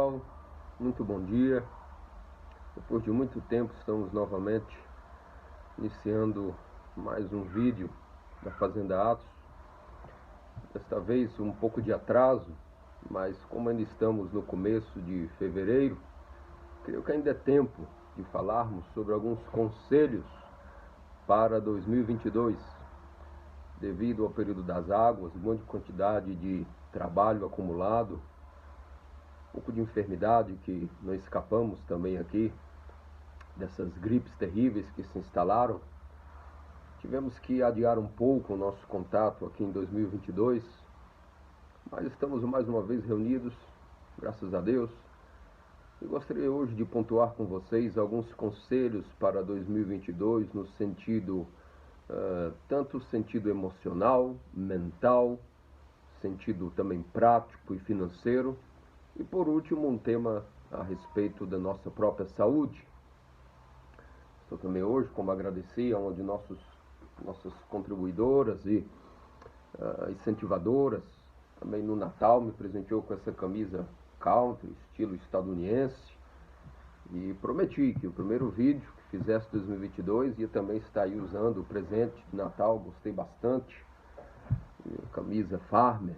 pessoal, muito bom dia. Depois de muito tempo estamos novamente iniciando mais um vídeo da Fazenda Atos. Desta vez um pouco de atraso, mas como ainda estamos no começo de fevereiro, creio que ainda é tempo de falarmos sobre alguns conselhos para 2022. Devido ao período das águas, grande quantidade de trabalho acumulado, um pouco de enfermidade que não escapamos também aqui, dessas gripes terríveis que se instalaram. Tivemos que adiar um pouco o nosso contato aqui em 2022, mas estamos mais uma vez reunidos, graças a Deus. E gostaria hoje de pontuar com vocês alguns conselhos para 2022 no sentido, tanto sentido emocional, mental, sentido também prático e financeiro. E por último, um tema a respeito da nossa própria saúde. Estou também hoje, como agradeci a uma de nossas contribuidoras e incentivadoras, também no Natal me presenteou com essa camisa country, estilo estadunidense, e prometi que o primeiro vídeo que fizesse 2022 ia também estar aí usando o presente de Natal. Gostei bastante, camisa Farmer,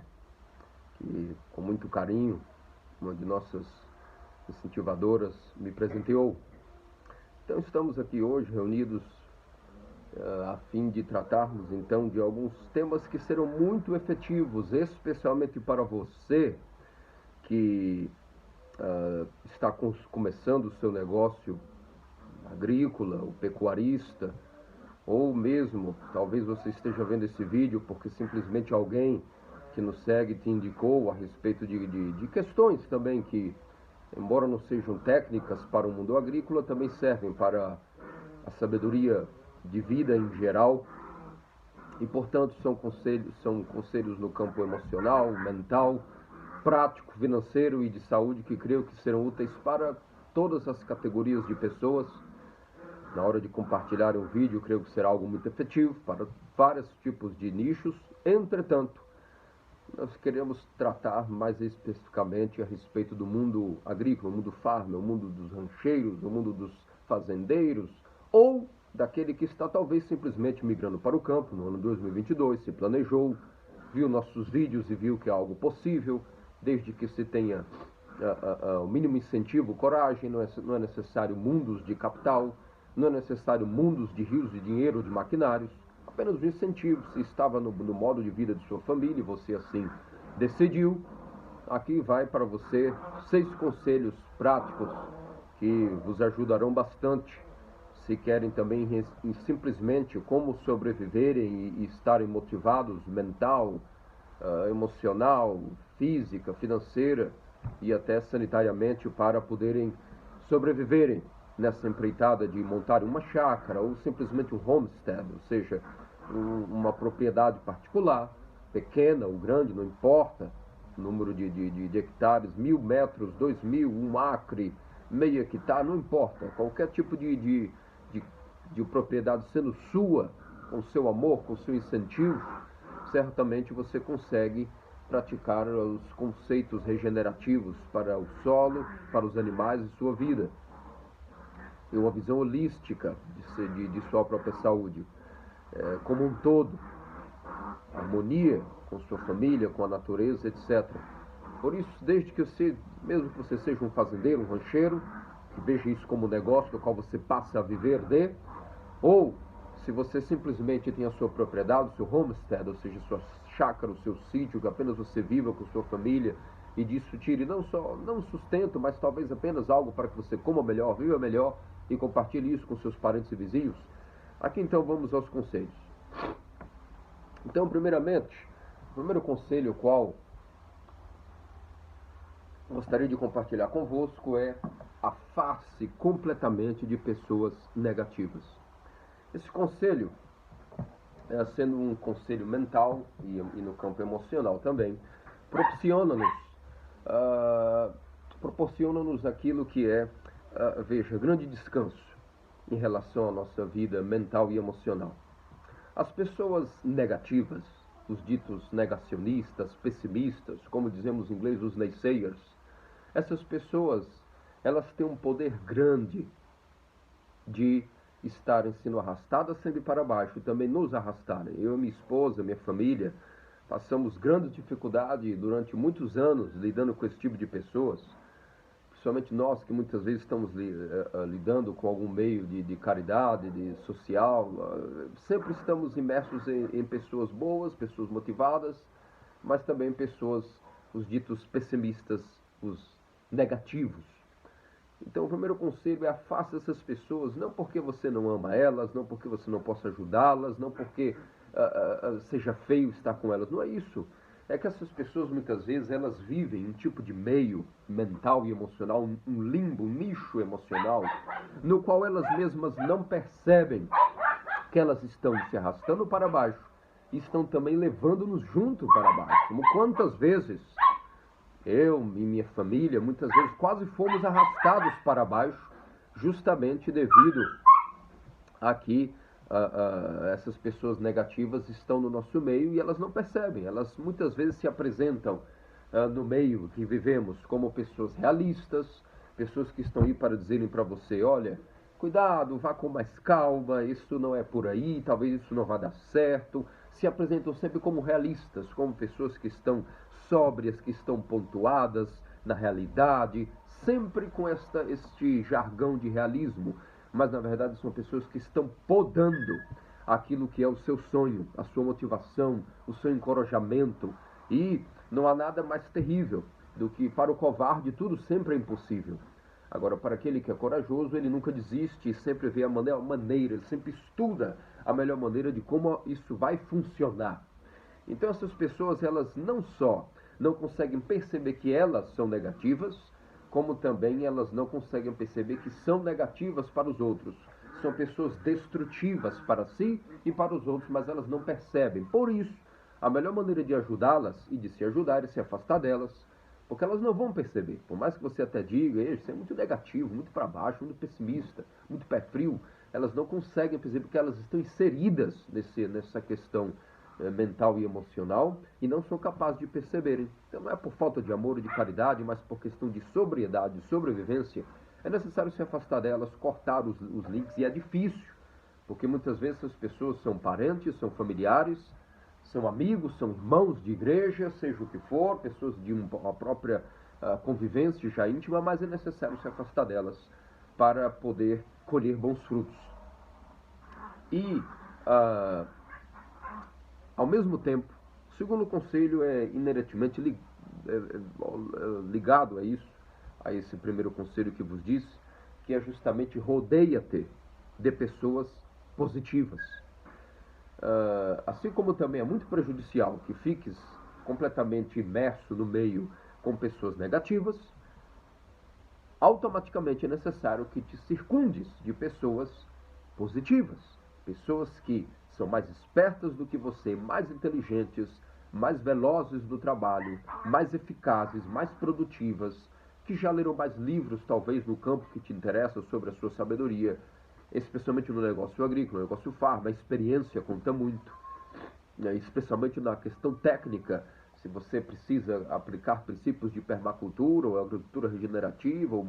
que com muito carinho uma de nossas incentivadoras me presenteou. Então estamos aqui hoje reunidos a fim de tratarmos então de alguns temas que serão muito efetivos, especialmente para você que está começando o seu negócio agrícola, ou pecuarista, ou mesmo, talvez você esteja vendo esse vídeo porque simplesmente alguém que nos segue te indicou a respeito de questões também que, embora não sejam técnicas para o mundo agrícola, também servem para a sabedoria de vida em geral. E, portanto, são conselhos no campo emocional, mental, prático, financeiro e de saúde que creio que serão úteis para todas as categorias de pessoas. Na hora de compartilhar um vídeo, creio que será algo muito efetivo para vários tipos de nichos. Entretanto, nós queremos tratar mais especificamente a respeito do mundo agrícola, o mundo farmer, o mundo dos rancheiros, o mundo dos fazendeiros, ou daquele que está talvez simplesmente migrando para o campo no ano 2022, se planejou, viu nossos vídeos e viu que é algo possível, desde que se tenha o mínimo incentivo, coragem. Não é necessário mundos de capital, não é necessário mundos de rios de dinheiro, de maquinários, apenas um incentivo. Se estava no modo de vida de sua família e você assim decidiu, aqui vai para você 6 conselhos práticos que vos ajudarão bastante se querem também simplesmente como sobreviverem e estarem motivados mental, emocional, física, financeira e até sanitariamente para poderem sobreviverem nessa empreitada de montar uma chácara ou simplesmente um homestead, ou seja, uma propriedade particular, pequena ou grande, não importa, número de hectares, 1.000 metros, 2.000, 1 acre, meio hectare, não importa, qualquer tipo de propriedade sendo sua, com seu amor, com seu incentivo, certamente você consegue praticar os conceitos regenerativos para o solo, para os animais e sua vida. E uma visão holística de sua própria saúde, como um todo, harmonia com sua família, com a natureza, etc. Por isso, desde que você, mesmo que você seja um fazendeiro, um rancheiro, que veja isso como um negócio do qual você passa a viver de, ou se você simplesmente tem a sua propriedade, o seu homestead, ou seja, sua chácara, o seu sítio, que apenas você viva com sua família e disso tire não sustento, mas talvez apenas algo para que você coma melhor, viva melhor e compartilhe isso com seus parentes e vizinhos. Aqui então vamos aos conselhos. Então, primeiramente, o primeiro conselho qual gostaria de compartilhar convosco é: afaste completamente de pessoas negativas. Esse conselho, sendo um conselho mental e no campo emocional também, proporciona-nos aquilo que é, veja, grande descanso em relação à nossa vida mental e emocional. As pessoas negativas, os ditos negacionistas, pessimistas, como dizemos em inglês, os naysayers, essas pessoas, elas têm um poder grande de estarem sendo arrastadas sempre para baixo e também nos arrastarem. Eu, minha esposa, minha família, passamos grande dificuldade durante muitos anos lidando com esse tipo de pessoas, principalmente nós que muitas vezes estamos lidando com algum meio de caridade, de social, sempre estamos imersos em pessoas boas, pessoas motivadas, mas também pessoas, os ditos pessimistas, os negativos. Então, o primeiro conselho é afaste essas pessoas, não porque você não ama elas, não porque você não possa ajudá-las, não porque seja feio estar com elas, não é isso. É que essas pessoas, muitas vezes, elas vivem um tipo de meio mental e emocional, um limbo, um nicho emocional, no qual elas mesmas não percebem que elas estão se arrastando para baixo e estão também levando-nos junto para baixo. Como quantas vezes eu e minha família, muitas vezes, quase fomos arrastados para baixo, justamente devido a que essas pessoas negativas estão no nosso meio e elas não percebem. Elas muitas vezes se apresentam no meio que vivemos como pessoas realistas, pessoas que estão aí para dizerem para você, olha, cuidado, vá com mais calma, isso não é por aí, talvez isso não vá dar certo. Se apresentam sempre como realistas, como pessoas que estão sóbrias, que estão pontuadas na realidade, sempre com este jargão de realismo, mas na verdade são pessoas que estão podando aquilo que é o seu sonho, a sua motivação, o seu encorajamento. E não há nada mais terrível do que para o covarde tudo sempre é impossível. Agora, para aquele que é corajoso, ele nunca desiste e sempre vê a maneira, ele sempre estuda a melhor maneira de como isso vai funcionar. Então essas pessoas, elas não só não conseguem perceber que elas são negativas, como também elas não conseguem perceber que são negativas para os outros. São pessoas destrutivas para si e para os outros, mas elas não percebem. Por isso, a melhor maneira de ajudá-las e de se ajudar é se afastar delas, porque elas não vão perceber. Por mais que você até diga, isso é muito negativo, muito para baixo, muito pessimista, muito pé frio, elas não conseguem perceber porque elas estão inseridas nessa questão mental e emocional e não são capazes de perceberem. Então não é por falta de amor e de caridade, mas por questão de sobriedade, de sobrevivência, é necessário se afastar delas, cortar os links, e é difícil, porque muitas vezes essas pessoas são parentes, são familiares, são amigos, são irmãos de igreja, seja o que for, pessoas de uma própria convivência já íntima, mas é necessário se afastar delas para poder colher bons frutos. E ao mesmo tempo, o segundo conselho é inerentemente ligado a isso, a esse primeiro conselho que vos disse, que é justamente rodeia-te de pessoas positivas. Assim como também é muito prejudicial que fiques completamente imerso no meio com pessoas negativas, automaticamente é necessário que te circundes de pessoas positivas, pessoas que são mais espertas do que você, mais inteligentes, mais velozes no trabalho, mais eficazes, mais produtivas, que já leram mais livros, talvez, no campo que te interessa sobre a sua sabedoria, especialmente no negócio agrícola, no negócio farm, a experiência conta muito, né? Especialmente na questão técnica, se você precisa aplicar princípios de permacultura ou agricultura regenerativa ou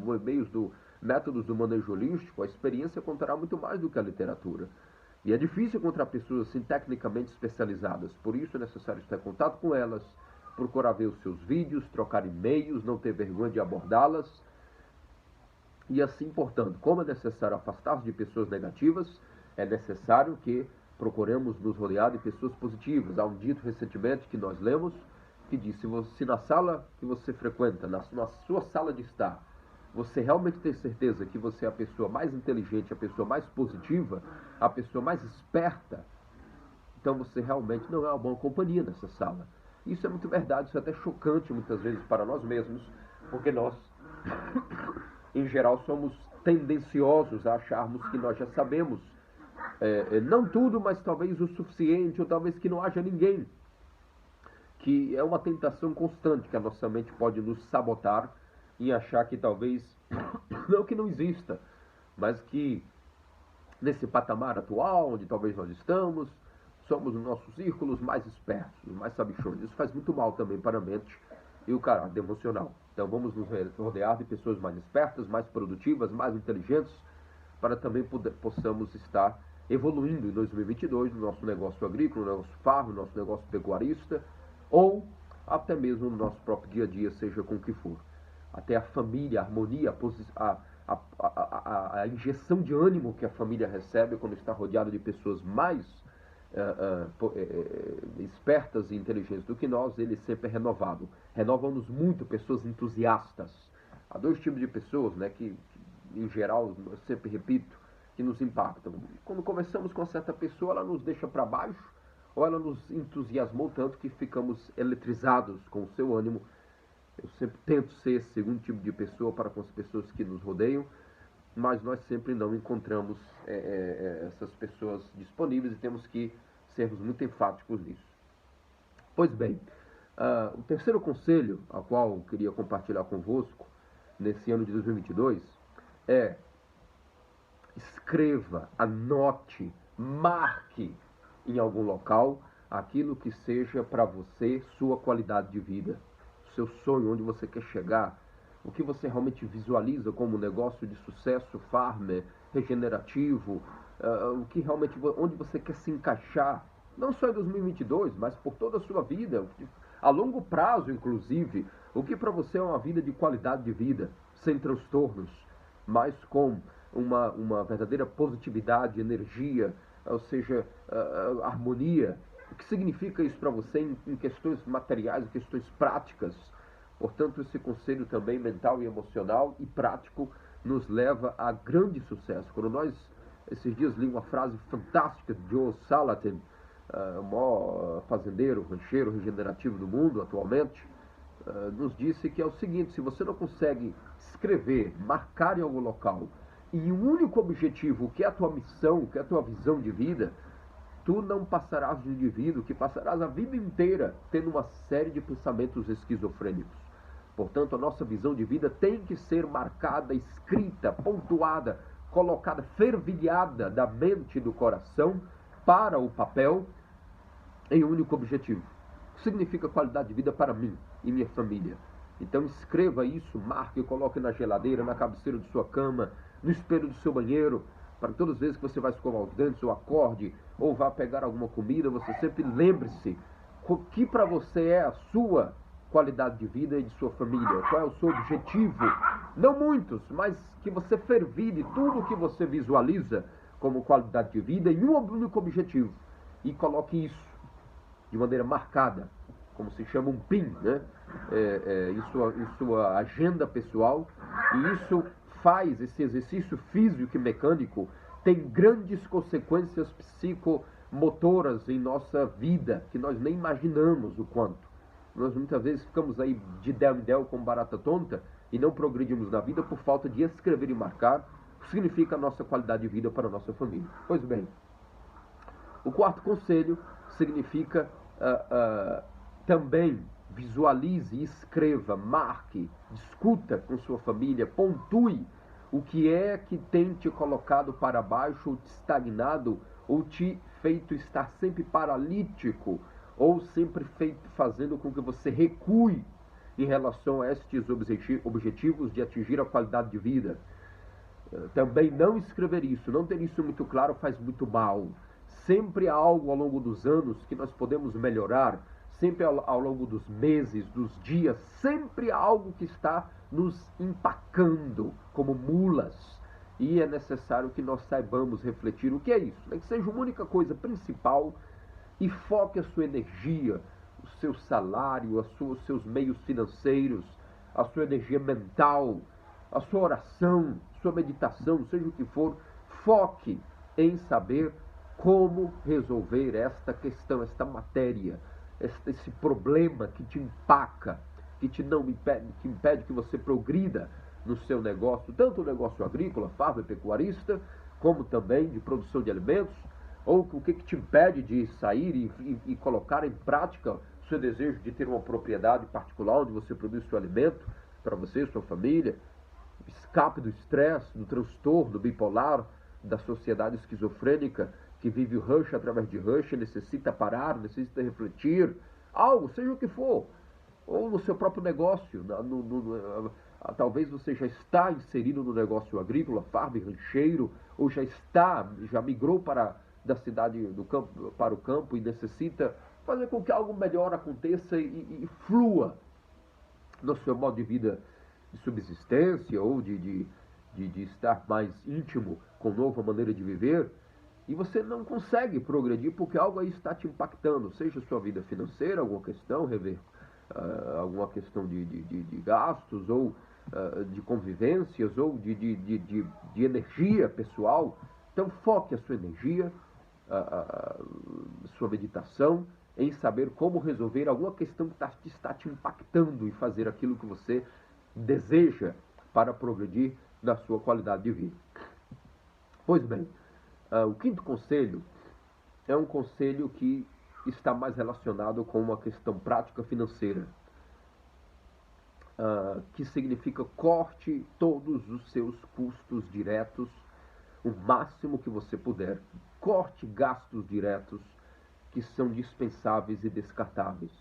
métodos do manejo holístico, a experiência contará muito mais do que a literatura. E é difícil encontrar pessoas assim tecnicamente especializadas, por isso é necessário estar em contato com elas, procurar ver os seus vídeos, trocar e-mails, não ter vergonha de abordá-las. E assim, portanto, como é necessário afastar-se de pessoas negativas, é necessário que procuremos nos rodear de pessoas positivas. Há um dito recentemente que nós lemos, que diz, se na sala que você frequenta, na sua sala de estar, você realmente tem certeza que você é a pessoa mais inteligente, a pessoa mais positiva, a pessoa mais esperta, então você realmente não é uma boa companhia nessa sala. Isso é muito verdade, isso é até chocante muitas vezes para nós mesmos, porque nós, em geral, somos tendenciosos a acharmos que nós já sabemos, não tudo, mas talvez o suficiente, ou talvez que não haja ninguém. Que é uma tentação constante que a nossa mente pode nos sabotar em achar que talvez, não que não exista, mas que nesse patamar atual, onde talvez nós estamos, somos os nossos círculos mais espertos, mais sabichões. Isso faz muito mal também para a mente e o caráter emocional. Então vamos nos rodear de pessoas mais espertas, mais produtivas, mais inteligentes, para também possamos estar evoluindo em 2022 no nosso negócio agrícola, no nosso farm, no nosso negócio pecuarista, ou até mesmo no nosso próprio dia a dia, seja com o que for. Até a família, a harmonia, a injeção de ânimo que a família recebe quando está rodeada de pessoas mais espertas e inteligentes do que nós, ele sempre é renovado. Renovamos muito pessoas entusiastas. Há dois tipos de pessoas, né, que em geral, eu sempre repito, que nos impactam. Quando conversamos com uma certa pessoa, ela nos deixa para baixo, ou ela nos entusiasmou tanto que ficamos eletrizados com o seu ânimo. Eu sempre tento ser esse segundo tipo de pessoa para com as pessoas que nos rodeiam, mas nós sempre não encontramos essas pessoas disponíveis e temos que sermos muito enfáticos nisso. Pois bem, o terceiro conselho, a qual eu queria compartilhar convosco nesse ano de 2022, é: escreva, anote, marque em algum local aquilo que seja para você sua qualidade de vida, seu sonho, onde você quer chegar, o que você realmente visualiza como negócio de sucesso, farmer, regenerativo, o que realmente, onde você quer se encaixar, não só em 2022, mas por toda a sua vida, a longo prazo, inclusive, o que para você é uma vida de qualidade de vida, sem transtornos, mas com uma verdadeira positividade, energia, ou seja, harmonia. O que significa isso para você em questões materiais, em questões práticas? Portanto, esse conselho também mental e emocional e prático nos leva a grande sucesso. Quando nós, esses dias, li uma frase fantástica de Joe Salatin, o maior fazendeiro, rancheiro regenerativo do mundo atualmente, nos disse que é o seguinte: se você não consegue escrever, marcar em algum local, e um único objetivo, que é a tua missão, que é a tua visão de vida, tu não passarás de um indivíduo que passarás a vida inteira tendo uma série de pensamentos esquizofrênicos. Portanto, a nossa visão de vida tem que ser marcada, escrita, pontuada, colocada, fervilhada da mente e do coração para o papel em um único objetivo. O que significa qualidade de vida para mim e minha família? Então escreva isso, marque, coloque na geladeira, na cabeceira de sua cama, no espelho do seu banheiro, para que todas as vezes que você vai escovar os dentes, ou acorde, ou vá pegar alguma comida, você sempre lembre-se o que para você é a sua qualidade de vida e de sua família, qual é o seu objetivo. Não muitos, mas que você fervilhe tudo o que você visualiza como qualidade de vida em um único objetivo, e coloque isso de maneira marcada, como se chama um PIN, né? Em sua agenda pessoal, e isso faz, esse exercício físico e mecânico tem grandes consequências psicomotoras em nossa vida, que nós nem imaginamos o quanto. Nós muitas vezes ficamos aí de del em del com barata tonta e não progredimos na vida por falta de escrever e marcar o que significa a nossa qualidade de vida para a nossa família. Pois bem, o quarto conselho significa também visualize, escreva, marque, discuta com sua família, pontue o que é que tem te colocado para baixo, ou te estagnado, ou te feito estar sempre paralítico, ou sempre fazendo com que você recue em relação a estes objetivos de atingir a qualidade de vida. Também não escrever isso, não ter isso muito claro faz muito mal. Sempre há algo ao longo dos anos que nós podemos melhorar, sempre ao longo dos meses, dos dias, sempre há algo que está nos empacando como mulas. E é necessário que nós saibamos refletir o que é isso, que seja uma única coisa principal, e foque a sua energia, o seu salário, os seus meios financeiros, a sua energia mental, a sua oração, sua meditação, seja o que for, foque em saber como resolver esta questão, esta matéria, esse problema que te empaca, que impede que você progrida no seu negócio, tanto o negócio agrícola, farm, pecuarista, como também de produção de alimentos, ou o que te impede de sair e colocar em prática o seu desejo de ter uma propriedade particular onde você produz seu alimento para você e sua família, escape do estresse, do transtorno bipolar, da sociedade esquizofrênica que vive o rush através de rush, necessita parar, necessita refletir, algo, seja o que for. ou no seu próprio negócio. Talvez você já está inserido no negócio agrícola, farm, rancheiro, ou já migrou da cidade do campo para o campo e necessita fazer com que algo melhor aconteça e flua no seu modo de vida de subsistência ou de estar mais íntimo com nova maneira de viver, e você não consegue progredir porque algo aí está te impactando, seja sua vida financeira, alguma questão, alguma questão de gastos, ou de convivências, ou de energia pessoal. Então foque a sua energia, sua meditação, em saber como resolver alguma questão que está te impactando e fazer aquilo que você deseja para progredir na sua qualidade de vida. Pois bem, o quinto conselho é um conselho que está mais relacionado com uma questão prática financeira, que significa corte todos os seus custos diretos, o máximo que você puder. Corte gastos diretos que são dispensáveis e descartáveis.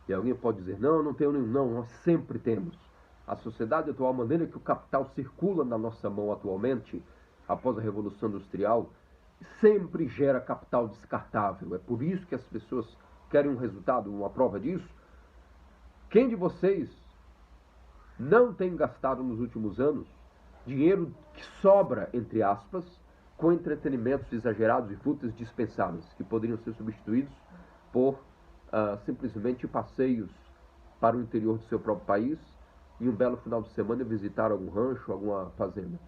E alguém pode dizer, não, não tenho nenhum. Não, nós sempre temos. A sociedade atual, a maneira que o capital circula na nossa mão atualmente, após a Revolução Industrial, sempre gera capital descartável. É por isso que as pessoas querem um resultado, uma prova disso. Quem de vocês não tem gastado nos últimos anos dinheiro que sobra, entre aspas, com entretenimentos exagerados e fúteis dispensáveis, que poderiam ser substituídos por simplesmente passeios para o interior do seu próprio país e um belo final de semana visitar algum rancho, alguma fazenda?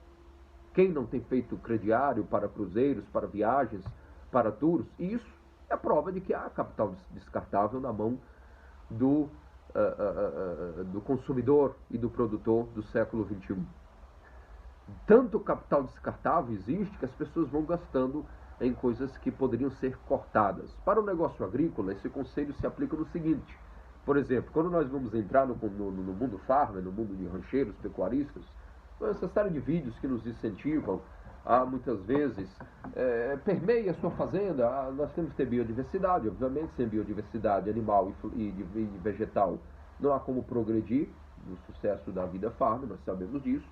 Quem não tem feito crediário para cruzeiros, para viagens, para tours? E isso é prova de que há capital descartável na mão do consumidor e do produtor do século XXI. Tanto capital descartável existe que as pessoas vão gastando em coisas que poderiam ser cortadas. Para o negócio agrícola, esse conselho se aplica no seguinte: por exemplo, quando nós vamos entrar no mundo farmer, no mundo de rancheiros, pecuaristas, essa série de vídeos que nos incentivam a, muitas vezes, permeia a sua fazenda. Nós temos que ter biodiversidade, obviamente. Sem biodiversidade animal e vegetal não há como progredir no sucesso da vida farm, nós sabemos disso.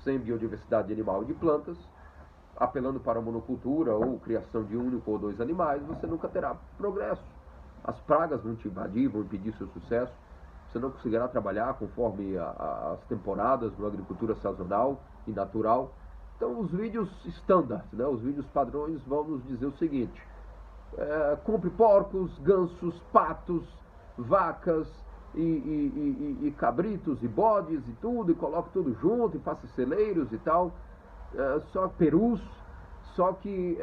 Sem biodiversidade animal e de plantas, apelando para a monocultura ou criação de um único ou dois animais, você nunca terá progresso. As pragas vão te invadir, vão impedir seu sucesso. Você não conseguirá trabalhar conforme as temporadas na agricultura sazonal e natural. Então, os vídeos standard, né, os vídeos padrões, vão nos dizer o seguinte: compre porcos, gansos, patos, vacas e cabritos e bodes e tudo, e coloque tudo junto e faça celeiros e tal, só perus. Só que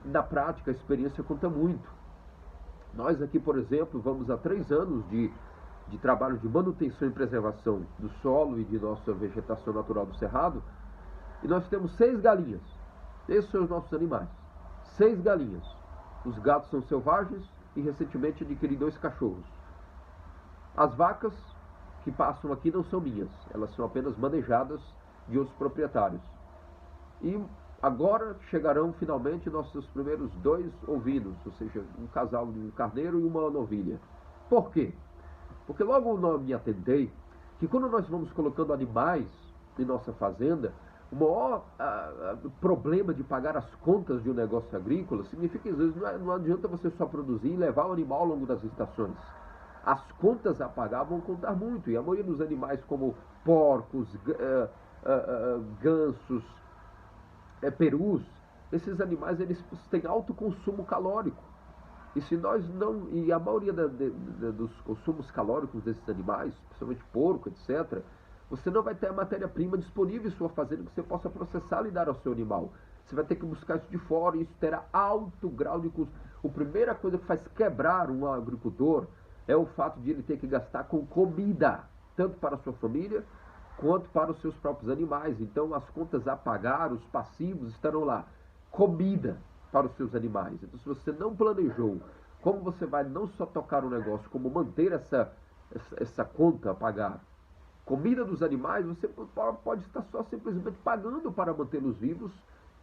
na prática a experiência conta muito. Nós aqui, por exemplo, vamos há 3 anos de trabalho de manutenção e preservação do solo e de nossa vegetação natural do cerrado, e nós temos 6 galinhas. Esses são os nossos animais. 6 galinhas. Os gatos são selvagens e recentemente adquiri 2 cachorros. As vacas que passam aqui não são minhas, elas são apenas manejadas de outros proprietários. E agora chegarão finalmente nossos primeiros 2 ovinos, ou seja, um casal de um carneiro e uma novilha. Por quê? Porque logo eu me atentei que quando nós vamos colocando animais em nossa fazenda, o maior problema de pagar as contas de um negócio agrícola significa que às vezes não adianta você só produzir e levar o animal ao longo das estações. As contas a pagar vão contar muito, e a maioria dos animais, como porcos, gansos, perus, esses animais eles têm alto consumo calórico. E se nós não. E a maioria dos consumos calóricos desses animais, principalmente porco, etc., você não vai ter a matéria-prima disponível em sua fazenda que você possa processar e dar ao seu animal. Você vai ter que buscar isso de fora e isso terá alto grau de custo. A primeira coisa que faz quebrar um agricultor é o fato de ele ter que gastar com comida, tanto para a sua família quanto para os seus próprios animais. Então as contas a pagar, os passivos estarão lá. Comida para os seus animais. Então, se você não planejou como você vai não só tocar o negócio, como manter essa conta a pagar, comida dos animais, você pode estar só simplesmente pagando para mantê-los vivos,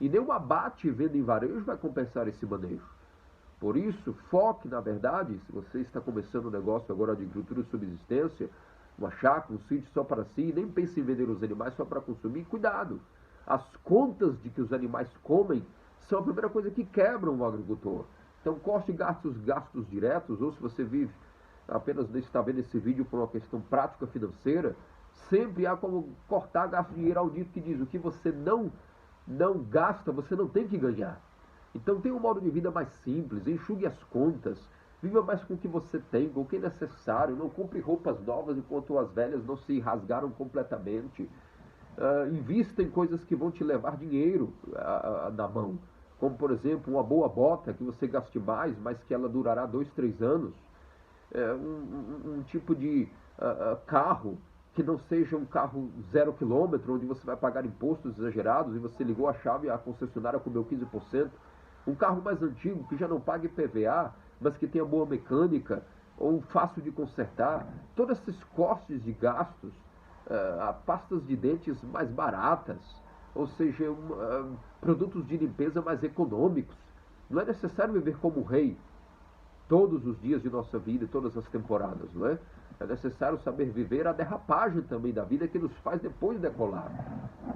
e nenhum abate e venda em varejo vai compensar esse manejo. Por isso, foque, na verdade, se você está começando um negócio agora de agricultura de subsistência, uma chácara, um sítio só para si, nem pense em vender os animais só para consumir, cuidado. As contas de que os animais comem são a primeira coisa que quebram o agricultor. Então, corte gastos diretos, ou se você vive apenas está vendo esse vídeo por uma questão prática financeira, sempre há como cortar gasto de dinheiro ao dito que diz, o que você não gasta, você não tem que ganhar. Então tenha um modo de vida mais simples, enxugue as contas, viva mais com o que você tem, com o que é necessário, não compre roupas novas enquanto as velhas não se rasgaram completamente. Invista em coisas que vão te levar dinheiro na mão, como por exemplo uma boa bota que você gaste mais, mas que ela durará 2, 3 anos. Um tipo de carro que não seja um carro 0 quilômetro, onde você vai pagar impostos exagerados e você ligou a chave e a concessionária comeu 15%. Um carro mais antigo que já não pague PVA, mas que tenha boa mecânica ou fácil de consertar. Todos esses cortes de gastos, pastas de dentes mais baratas, ou seja, produtos de limpeza mais econômicos. Não é necessário viver como rei todos os dias de nossa vida e todas as temporadas, não é? É necessário saber viver a derrapagem também da vida que nos faz depois decolar.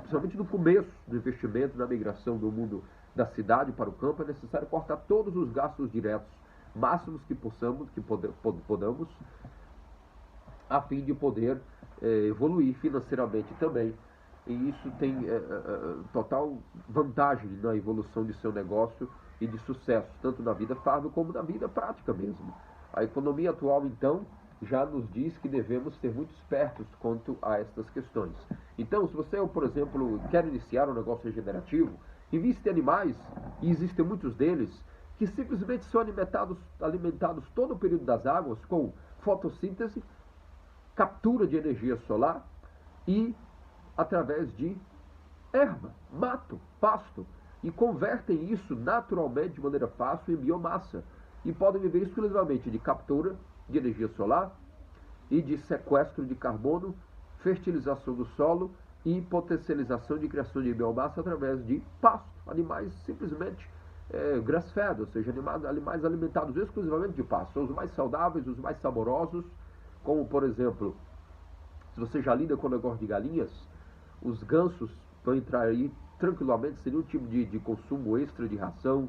Principalmente no começo do investimento, na migração do mundo da cidade para o campo, é necessário cortar todos os gastos diretos, máximos que podamos, a fim de poder evoluir financeiramente também. E isso tem total vantagem na evolução de seu negócio e de sucesso, tanto na vida fácil como na vida prática mesmo. A economia atual, então, já nos diz que devemos ser muito espertos quanto a estas questões. Então, se você, por exemplo, quer iniciar um negócio regenerativo, invista em animais, e existem muitos deles, que simplesmente são alimentados todo o período das águas com fotossíntese, captura de energia solar e através de erva, mato, pasto, e convertem isso naturalmente de maneira fácil em biomassa e podem viver exclusivamente de captura de energia solar e de sequestro de carbono, fertilização do solo e potencialização de criação de biomassa através de pasto, animais simplesmente grass-fed, ou seja, animais alimentados exclusivamente de pasto. São os mais saudáveis, os mais saborosos, como por exemplo, se você já lida com o negócio de galinhas, os gansos vão entrar aí tranquilamente, seria um tipo de consumo extra de ração.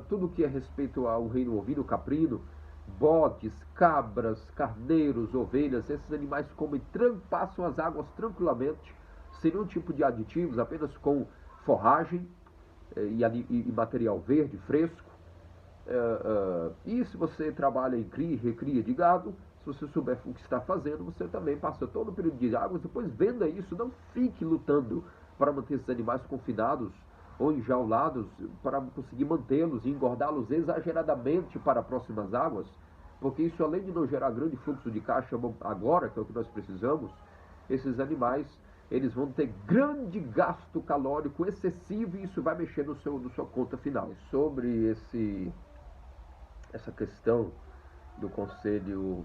Tudo que é respeito ao reino ovino, caprino, bodes, cabras, carneiros, ovelhas, esses animais passam as águas tranquilamente, sem nenhum tipo de aditivos, apenas com forragem e material verde, fresco. E se você trabalha em recria de gado, se você souber o que está fazendo, você também passa todo o período de águas, depois venda isso, não fique lutando para manter esses animais confinados ou enjaulados, para conseguir mantê-los e engordá-los exageradamente para próximas águas, porque isso, além de não gerar grande fluxo de caixa agora, que é o que nós precisamos, esses animais eles vão ter grande gasto calórico excessivo e isso vai mexer na sua conta final. Sobre essa questão do conselho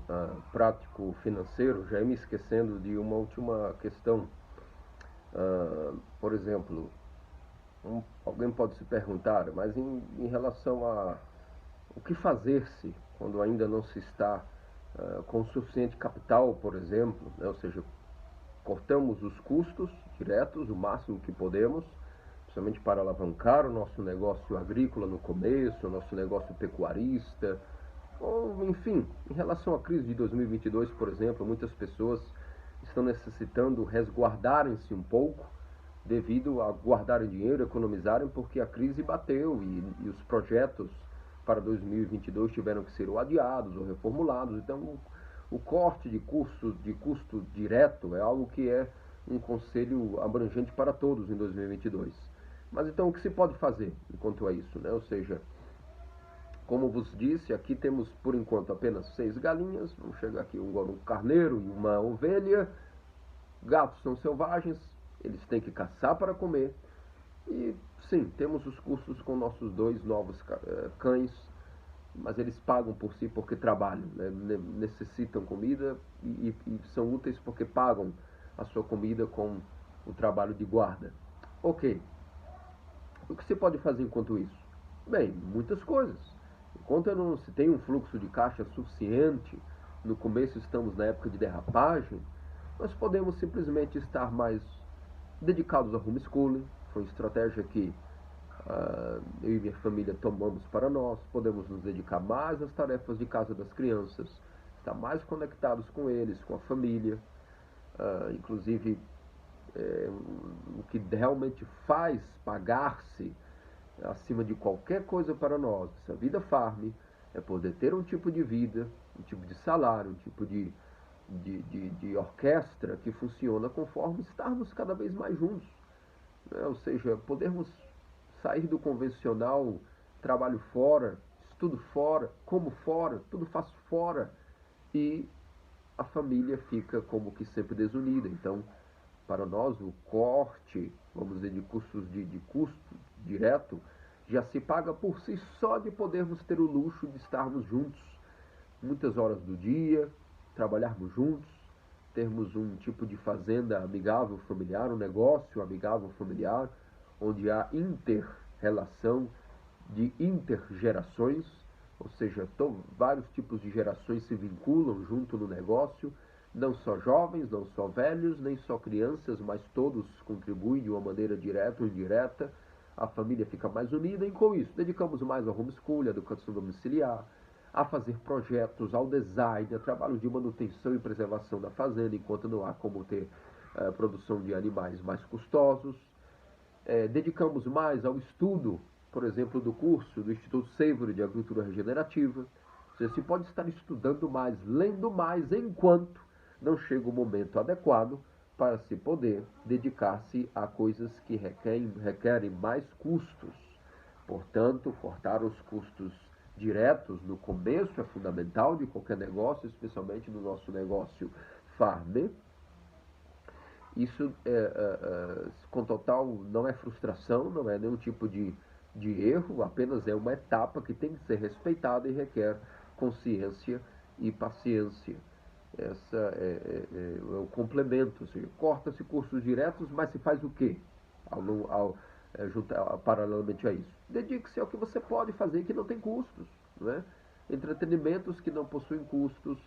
prático financeiro, já ia me esquecendo de uma última questão. Por exemplo, alguém pode se perguntar, mas em relação a o que fazer-se quando ainda não se está com suficiente capital, por exemplo, né? Ou seja, cortamos os custos diretos o máximo que podemos, principalmente para alavancar o nosso negócio agrícola no começo, o nosso negócio pecuarista, ou enfim, em relação à crise de 2022, por exemplo, muitas pessoas estão necessitando resguardarem-se um pouco devido a guardarem dinheiro, economizarem, porque a crise bateu e os projetos para 2022 tiveram que ser ou adiados ou reformulados. Então, o corte de custo direto é algo que é um conselho abrangente para todos em 2022. Mas então, o que se pode fazer enquanto a isso, né? Ou seja, como vos disse, aqui temos por enquanto apenas 6 galinhas, vamos chegar aqui um carneiro e uma ovelha. Gatos são selvagens, eles têm que caçar para comer. E sim, temos os custos com nossos 2 novos cães, mas eles pagam por si porque trabalham, né? Necessitam comida e são úteis porque pagam a sua comida com o trabalho de guarda. Ok, o que você pode fazer enquanto isso? Bem, muitas coisas. Enquanto não se tem um fluxo de caixa suficiente, no começo estamos na época de derrapagem, nós podemos simplesmente estar mais dedicados ao homeschooling. Foi uma estratégia que eu e minha família tomamos para nós. Podemos nos dedicar mais às tarefas de casa das crianças, estar mais conectados com eles, com a família. Inclusive, o que realmente faz pagar-se acima de qualquer coisa para nós, essa vida farm, é poder ter um tipo de vida, um tipo de salário, um tipo de orquestra que funciona conforme estarmos cada vez mais juntos. Né? Ou seja, podermos sair do convencional, trabalho fora, estudo fora, como fora, tudo faço fora, e a família fica como que sempre desunida. Então, para nós, o corte, vamos dizer, de custos de custo direto, já se paga por si só de podermos ter o luxo de estarmos juntos muitas horas do dia, trabalharmos juntos, termos um tipo de fazenda amigável familiar, um negócio amigável familiar, onde há inter-relação de intergerações, ou seja, vários tipos de gerações se vinculam junto no negócio, não só jovens, não só velhos, nem só crianças, mas todos contribuem de uma maneira direta ou indireta. A família fica mais unida e com isso dedicamos mais ao homeschooling, à educação domiciliar, a fazer projetos, ao design, a trabalho de manutenção e preservação da fazenda, enquanto não há como ter produção de animais mais custosos. Dedicamos mais ao estudo, por exemplo, do curso do Instituto Savory de Agricultura Regenerativa. Você pode estar estudando mais, lendo mais, enquanto não chega o momento adequado para se poder dedicar-se a coisas que requerem mais custos. Portanto, cortar os custos diretos no começo é fundamental de qualquer negócio, especialmente no nosso negócio farm. Isso, com total, não é frustração, não é nenhum tipo de erro, apenas é uma etapa que tem que ser respeitada e requer consciência e paciência. Essa é o complemento, ou seja, corta-se custos diretos, mas se faz o quê? Paralelamente a isso. Dedique-se ao que você pode fazer que não tem custos. Não é? Entretenimentos que não possuem custos.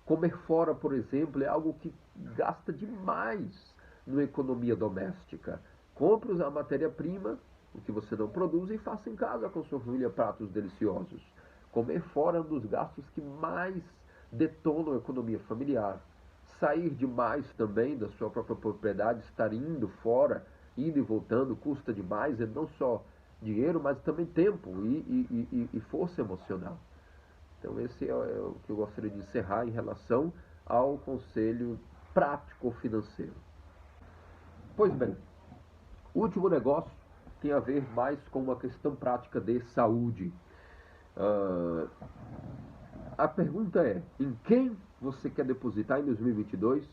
Comer fora, por exemplo, é algo que gasta demais na economia doméstica. Compre a matéria-prima, o que você não produz, e faça em casa com sua família pratos deliciosos. Comer fora é um dos gastos que mais detonam a economia familiar. Sair demais também da sua própria propriedade, estar indo fora, indo e voltando, custa demais, não só dinheiro, mas também tempo e força emocional. Então esse é o que eu gostaria de encerrar em relação ao conselho prático financeiro. Pois bem, o último negócio tem a ver mais com uma questão prática de saúde. A pergunta é, em quem você quer depositar em 2022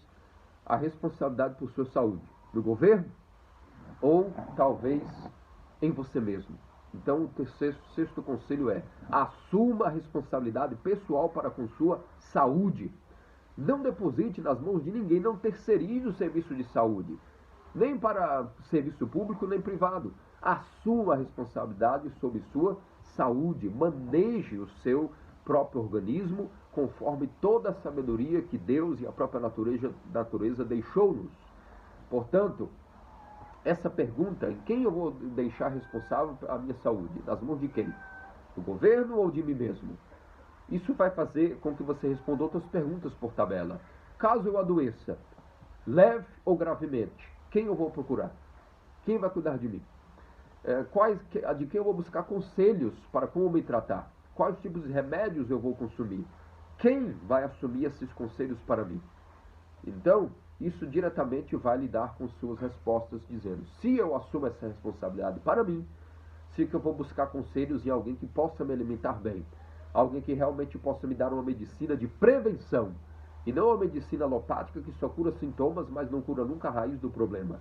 a responsabilidade por sua saúde? No governo? Ou talvez em você mesmo? Então o sexto conselho é, assuma a responsabilidade pessoal para com sua saúde. Não deposite nas mãos de ninguém, não terceirize o serviço de saúde, nem para serviço público, nem privado. Assuma a responsabilidade sobre sua saúde, maneje o seu próprio organismo conforme toda a sabedoria que Deus e a própria natureza deixou-nos. Portanto, essa pergunta, em quem eu vou deixar responsável a minha saúde? Nas mãos de quem? Do governo ou de mim mesmo? Isso vai fazer com que você responda outras perguntas por tabela. Caso eu adoeça, leve ou gravemente, quem eu vou procurar? Quem vai cuidar de mim? De quem eu vou buscar conselhos para como me tratar? Quais tipos de remédios eu vou consumir? Quem vai assumir esses conselhos para mim? Então, isso diretamente vai lidar com suas respostas, dizendo, se eu assumo essa responsabilidade para mim, se eu vou buscar conselhos em alguém que possa me alimentar bem, alguém que realmente possa me dar uma medicina de prevenção, e não uma medicina alopática que só cura sintomas, mas não cura nunca a raiz do problema.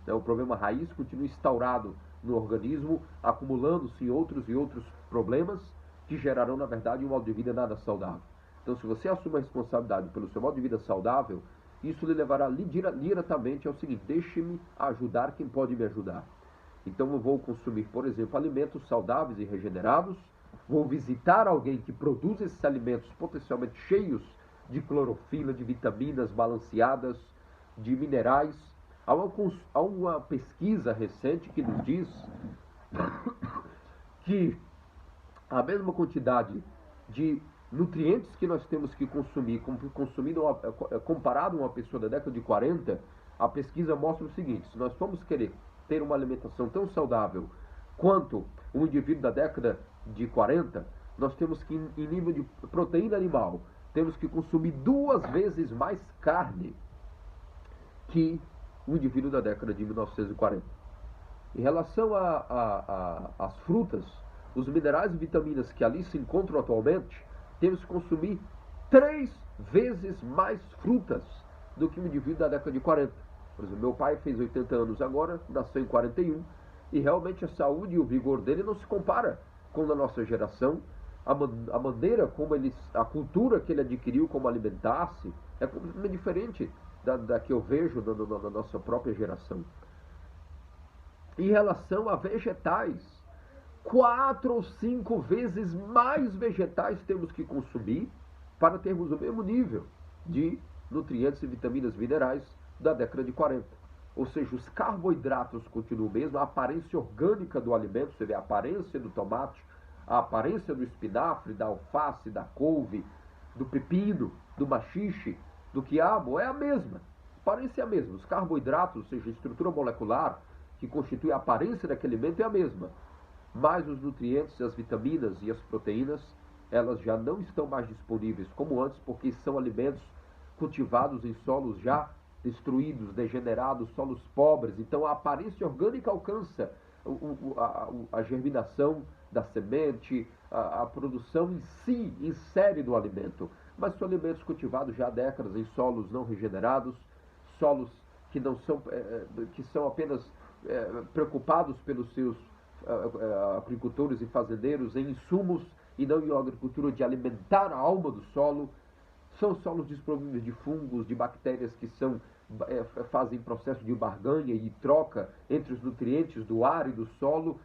O problema raiz continua instaurado no organismo, acumulando-se em outros e outros problemas que gerarão, na verdade, um modo de vida nada saudável. Então, se você assume a responsabilidade pelo seu modo de vida saudável, isso lhe levará diretamente ao seguinte, deixe-me ajudar quem pode me ajudar. Então eu vou consumir, por exemplo, alimentos saudáveis e regenerados, vou visitar alguém que produz esses alimentos potencialmente cheios de clorofila, de vitaminas balanceadas, de minerais. Há uma pesquisa recente que nos diz que a mesma quantidade de nutrientes que nós temos que consumir, comparado a uma pessoa da década de 40, a pesquisa mostra o seguinte: se nós formos querer ter uma alimentação tão saudável quanto um indivíduo da década de 40, nós temos que, em nível de proteína animal, temos que consumir 2 vezes mais carne que o indivíduo da década de 1940. Em relação às frutas, os minerais e vitaminas que ali se encontram atualmente, temos que consumir 3 vezes mais frutas do que o indivíduo da década de 40. Por exemplo, meu pai fez 80 anos agora, nasceu em 41, e realmente a saúde e o vigor dele não se compara com a da nossa geração. A maneira como a cultura que ele adquiriu como alimentar-se é completamente diferente da que eu vejo na nossa própria geração. Em relação a vegetais, 4 ou 5 vezes mais vegetais temos que consumir para termos o mesmo nível de nutrientes e vitaminas minerais da década de 40. Ou seja, os carboidratos continuam o mesmo, a aparência orgânica do alimento, você vê a aparência do tomate, a aparência do espinafre, da alface, da couve, do pepino, do maxixe, do quiabo, é a mesma. A aparência é a mesma. Os carboidratos, ou seja, a estrutura molecular que constitui a aparência daquele alimento é a mesma. Mas os nutrientes, as vitaminas e as proteínas, elas já não estão mais disponíveis como antes, porque são alimentos cultivados em solos já destruídos, degenerados, solos pobres. Então a aparência orgânica alcança a germinação da semente, a produção em si, em série do alimento. Mas são alimentos cultivados já há décadas em solos não regenerados, solos que não são, que são apenas preocupados pelos seus agricultores e fazendeiros em insumos e não em agricultura de alimentar a alma do solo. São solos desprovidos de fungos, de bactérias que fazem processo de barganha e troca entre os nutrientes do ar e do solo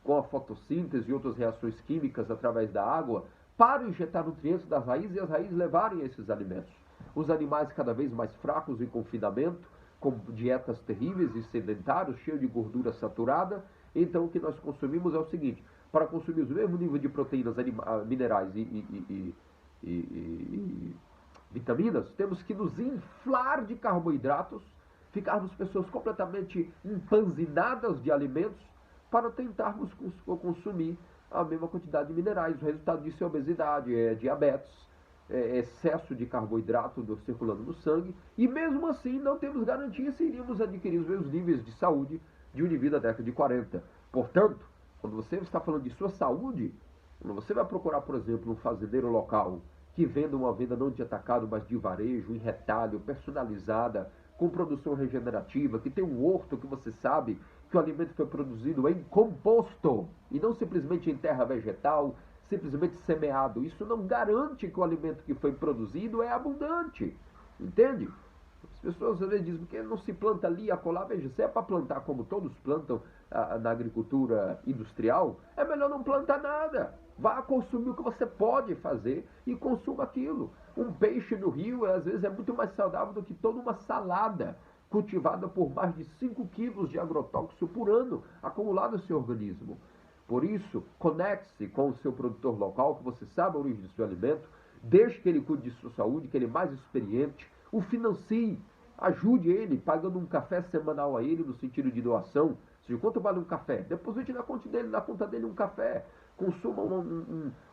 com a fotossíntese e outras reações químicas através da água para injetar nutrientes das raízes e as raízes levarem esses alimentos. Os animais cada vez mais fracos em confinamento, com dietas terríveis e sedentários, cheios de gordura saturada. Então o que nós consumimos é o seguinte: para consumir o mesmo nível de proteínas, minerais e vitaminas, temos que nos inflar de carboidratos, ficarmos pessoas completamente empanzinadas de alimentos para tentarmos consumir a mesma quantidade de minerais. O resultado disso é obesidade, é diabetes, é excesso de carboidrato circulando no sangue, e mesmo assim não temos garantia se iríamos adquirir os mesmos níveis de saúde de um indivíduo da década de 40. Portanto, quando você está falando de sua saúde, quando você vai procurar, por exemplo, um fazendeiro local que venda uma venda não de atacado, mas de varejo, em retalho, personalizada, com produção regenerativa, que tem um horto que você sabe que o alimento foi produzido em composto e não simplesmente em terra vegetal, simplesmente semeado. Isso não garante que o alimento que foi produzido é abundante. Entende? As pessoas às vezes dizem que não se planta ali, acolá. Veja, se é para plantar como todos plantam na agricultura industrial, é melhor não plantar nada. Vá consumir o que você pode fazer e consuma aquilo. Um peixe no rio, às vezes, é muito mais saudável do que toda uma salada cultivada por mais de 5 quilos de agrotóxico por ano acumulado no seu organismo. Por isso, conecte-se com o seu produtor local, que você sabe a origem do seu alimento, deixe que ele cuide de sua saúde, que ele é mais experiente, o financie, ajude ele, pagando um café semanal a ele, no sentido de doação. Ou seja, quanto vale um café? Deposite na conta dele um café. Consuma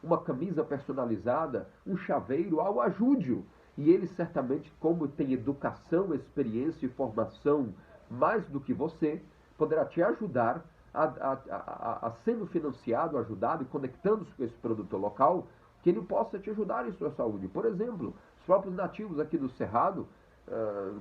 uma camisa personalizada, um chaveiro, algo, ajude-o. E ele certamente, como tem educação, experiência e formação mais do que você, poderá te ajudar a sendo financiado, ajudado e conectando-se com esse produtor local, que ele possa te ajudar em sua saúde. Por exemplo, os próprios nativos aqui do Cerrado,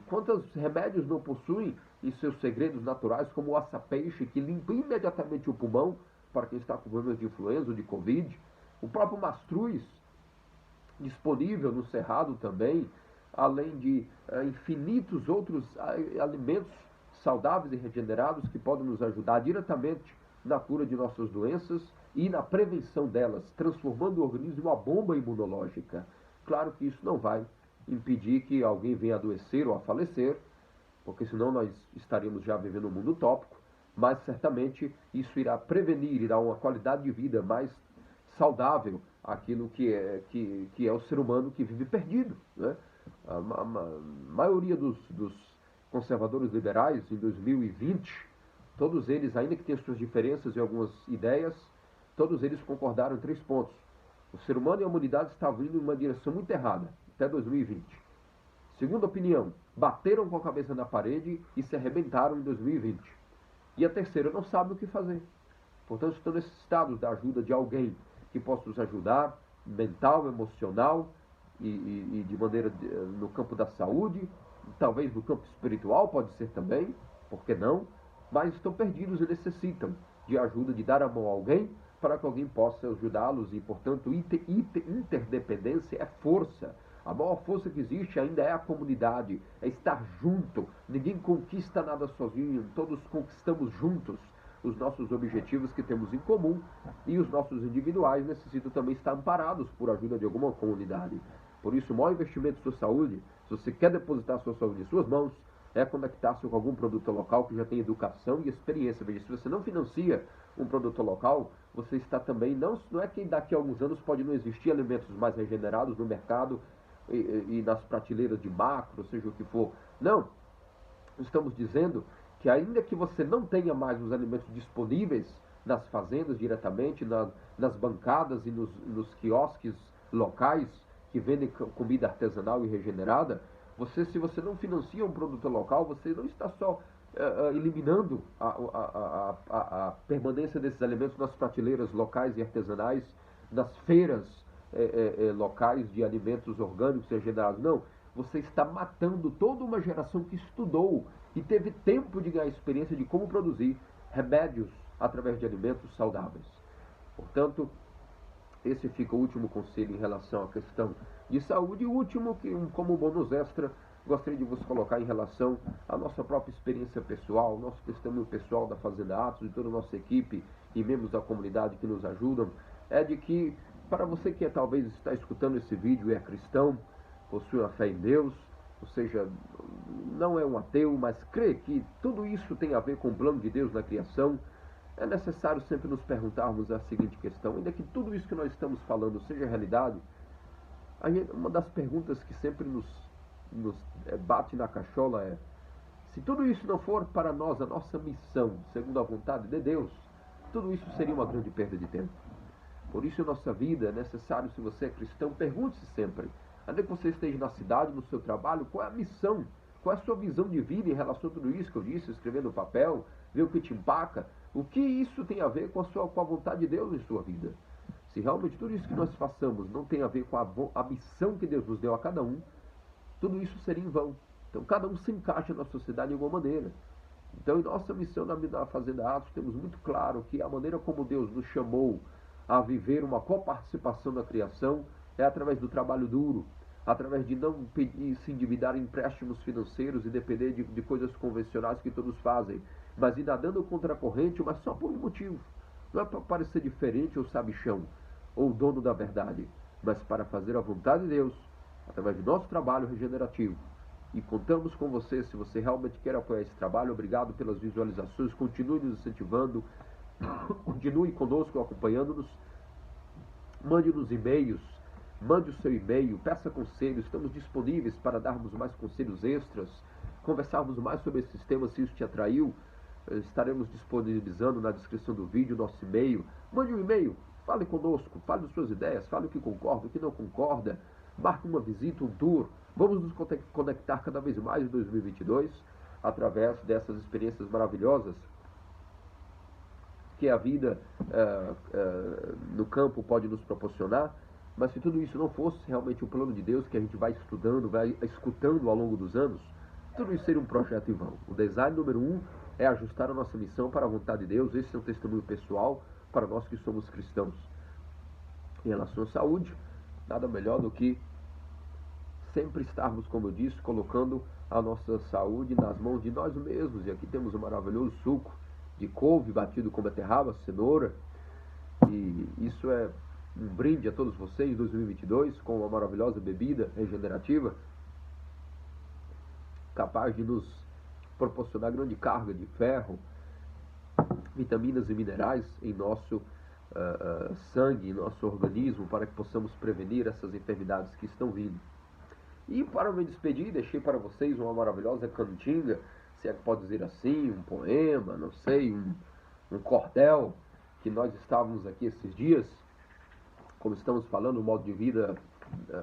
quantos remédios não possuem em seus segredos naturais, como o aça-peixe, que limpa imediatamente o pulmão para quem está com problemas de influenza ou de Covid. O próprio mastruz, disponível no Cerrado também, além de infinitos outros alimentos saudáveis e regenerados que podem nos ajudar diretamente na cura de nossas doenças e na prevenção delas, transformando o organismo em uma bomba imunológica. Claro que isso não vai impedir que alguém venha a adoecer ou a falecer, porque senão nós estaríamos já vivendo um mundo utópico, mas certamente isso irá prevenir e dar uma qualidade de vida mais saudável àquilo que é o ser humano que vive perdido, né? A maioria dos conservadores liberais em 2020, todos eles, ainda que tenham suas diferenças e algumas ideias, todos eles concordaram em 3 pontos. O ser humano e a humanidade estavam indo em uma direção muito errada, até 2020. Segunda opinião, bateram com a cabeça na parede e se arrebentaram em 2020. E a terceira, não sabem o que fazer. Portanto, estão necessitados da ajuda de alguém que possa nos ajudar, mental, emocional e de maneira no campo da saúde, talvez no campo espiritual, pode ser também, por que não? Mas estão perdidos e necessitam de ajuda, de dar a mão a alguém para que alguém possa ajudá-los e, portanto, interdependência é força. A maior força que existe ainda é a comunidade, é estar junto. Ninguém conquista nada sozinho, todos conquistamos juntos os nossos objetivos que temos em comum e os nossos individuais necessitam também estar amparados por ajuda de alguma comunidade. Por isso, o maior investimento em sua saúde, se você quer depositar a sua saúde em suas mãos, é conectar-se com algum produto local que já tem educação e experiência. Veja, se você não financia um produto local, você está também, não é que daqui a alguns anos pode não existir alimentos mais regenerados no mercado e nas prateleiras de macro, seja o que for. Não, estamos dizendo que ainda que você não tenha mais os alimentos disponíveis nas fazendas diretamente, nas bancadas e nos quiosques locais que vendem comida artesanal e regenerada, se você não financia um produto local, você não está só eliminando a permanência desses alimentos nas prateleiras locais e artesanais, nas feiras locais de alimentos orgânicos e regenerados. Não, você está matando toda uma geração que estudou e teve tempo de ganhar experiência de como produzir remédios através de alimentos saudáveis. Portanto, esse fica o último conselho em relação à questão de saúde. E o último, que como bônus extra, gostaria de vos colocar em relação à nossa própria experiência pessoal, nosso testemunho pessoal da Fazenda Atos e toda a nossa equipe e membros da comunidade que nos ajudam, é de que, para você que talvez está escutando esse vídeo e é cristão, possui a fé em Deus, ou seja, não é um ateu, mas crê que tudo isso tem a ver com o plano de Deus na criação, é necessário sempre nos perguntarmos a seguinte questão: ainda que tudo isso que nós estamos falando seja realidade, uma das perguntas que sempre nos bate na cachola é: se tudo isso não for para nós a nossa missão, segundo a vontade de Deus, tudo isso seria uma grande perda de tempo. Por isso, em nossa vida, é necessário, se você é cristão, pergunte-se sempre, ainda que você esteja na cidade, no seu trabalho, qual é a missão, qual é a sua visão de vida em relação a tudo isso que eu disse, escrever no papel, ver o que te empaca, o que isso tem a ver com a vontade de Deus em sua vida. Se realmente tudo isso que nós façamos não tem a ver com a missão que Deus nos deu a cada um, tudo isso seria em vão. Então, cada um se encaixa na sociedade de alguma maneira. Então, em nossa missão na Fazenda Atos, temos muito claro que a maneira como Deus nos chamou a viver uma coparticipação na criação é através do trabalho duro, através de não se endividar em empréstimos financeiros e depender de coisas convencionais que todos fazem, mas ir nadando contra a corrente, mas só por um motivo. Não é para parecer diferente ou sabichão, ou dono da verdade, mas para fazer a vontade de Deus, através do nosso trabalho regenerativo. E contamos com você, se você realmente quer apoiar esse trabalho. Obrigado pelas visualizações, continue nos incentivando, continue conosco, acompanhando-nos, mande-nos e-mails, mande o seu e-mail, peça conselhos, estamos disponíveis para darmos mais conselhos extras, conversarmos mais sobre esses temas, se isso te atraiu, estaremos disponibilizando na descrição do vídeo o nosso e-mail. Mande um e-mail, fale conosco, fale das suas ideias, fale o que concorda, o que não concorda, marque uma visita, um tour. Vamos nos conectar cada vez mais em 2022 através dessas experiências maravilhosas que a vida no campo pode nos proporcionar. Mas se tudo isso não fosse realmente o plano de Deus, que a gente vai estudando, vai escutando ao longo dos anos, tudo isso seria um projeto em vão. O design número 1 é ajustar a nossa missão para a vontade de Deus. Esse é um testemunho pessoal para nós que somos cristãos. Em relação à saúde, nada melhor do que sempre estarmos, como eu disse, colocando a nossa saúde nas mãos de nós mesmos. E aqui temos um maravilhoso suco de couve batido com beterraba, cenoura E isso é um brinde a todos vocês em 2022 com uma maravilhosa bebida regenerativa capaz de nos proporcionar grande carga de ferro, vitaminas e minerais em nosso sangue, em nosso organismo, para que possamos prevenir essas enfermidades que estão vindo. E para me despedir, deixei para vocês uma maravilhosa cantiga, se é que pode dizer assim, um poema, não sei, um cordel, que nós estávamos aqui esses dias, como estamos falando, o modo de vida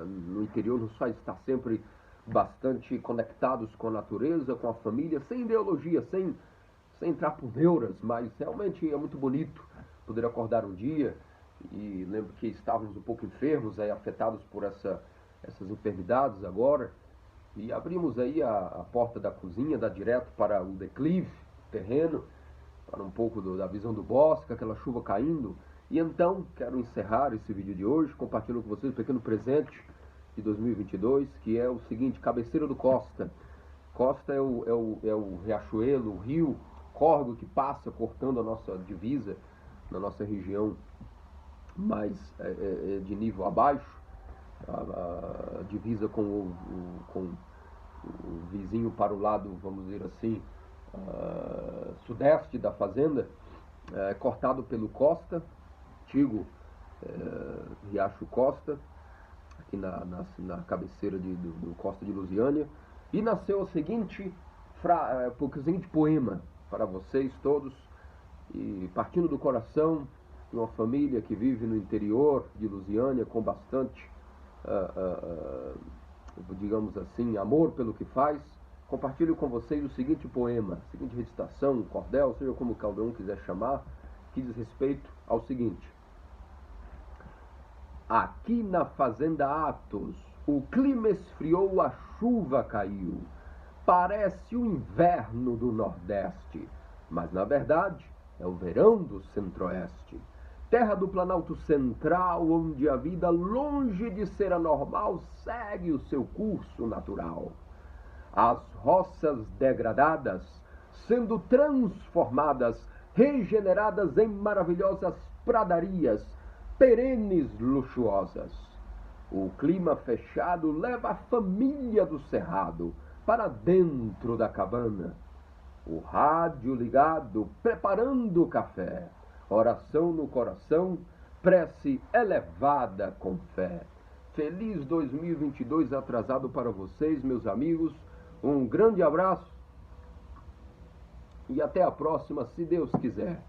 no interior nos faz estar sempre bastante conectados com a natureza, com a família, sem ideologia, sem entrar por neuras, mas realmente é muito bonito poder acordar um dia, e lembro que estávamos um pouco enfermos, afetados por essas enfermidades agora, e abrimos aí a porta da cozinha, dá direto para o declive, terreno, para um pouco da visão do bosque, aquela chuva caindo. E então, quero encerrar esse vídeo de hoje, compartilhando com vocês um pequeno presente de 2022, que é o seguinte: cabeceira do Costa. Costa é o riachuelo, o rio, córrego que passa cortando a nossa divisa, na nossa região mais de nível abaixo, a divisa com o vizinho para o lado, vamos dizer assim, sudeste da fazenda, cortado pelo Costa, antigo Riacho Costa, aqui na cabeceira do Costa de Lusiânia, e nasceu o seguinte poema para vocês todos, e partindo do coração de uma família que vive no interior de Lusiânia com bastante, digamos assim, amor pelo que faz. Compartilho com vocês o seguinte poema, a seguinte recitação, um cordel, seja como cada um quiser chamar, que diz respeito ao seguinte: aqui na fazenda Atos, o clima esfriou, a chuva caiu. Parece o inverno do Nordeste, mas na verdade é o verão do Centro-Oeste. Terra do Planalto Central, onde a vida, longe de ser anormal, segue o seu curso natural. As roças degradadas, sendo transformadas, regeneradas em maravilhosas pradarias, perenes luxuosas. O clima fechado leva a família do cerrado para dentro da cabana. O rádio ligado, preparando o café. Oração no coração, prece elevada com fé. Feliz 2022 atrasado para vocês, meus amigos. Um grande abraço e até a próxima, se Deus quiser.